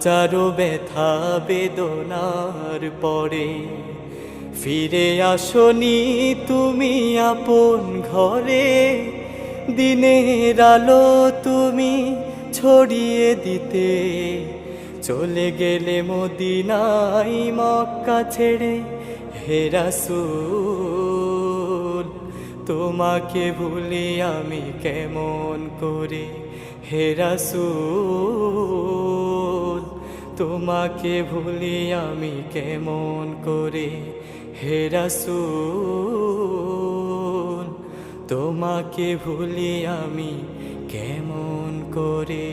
চারো ব্যথা বেদনার পরে ফিরে আসনি তুমি আপন ঘরে। দিনের আলো তুমি ছড়িয়ে দিতে চলে গেলে মদিনায় মক্কা ছেড়ে। হে রাসূল তোমাকে ভুলি আমি কেমন করে। হে রাসূল তোমাকে ভুলি আমি কেমন করে। হে রাসূল তোমাকে ভুলি আমি কেমন করে।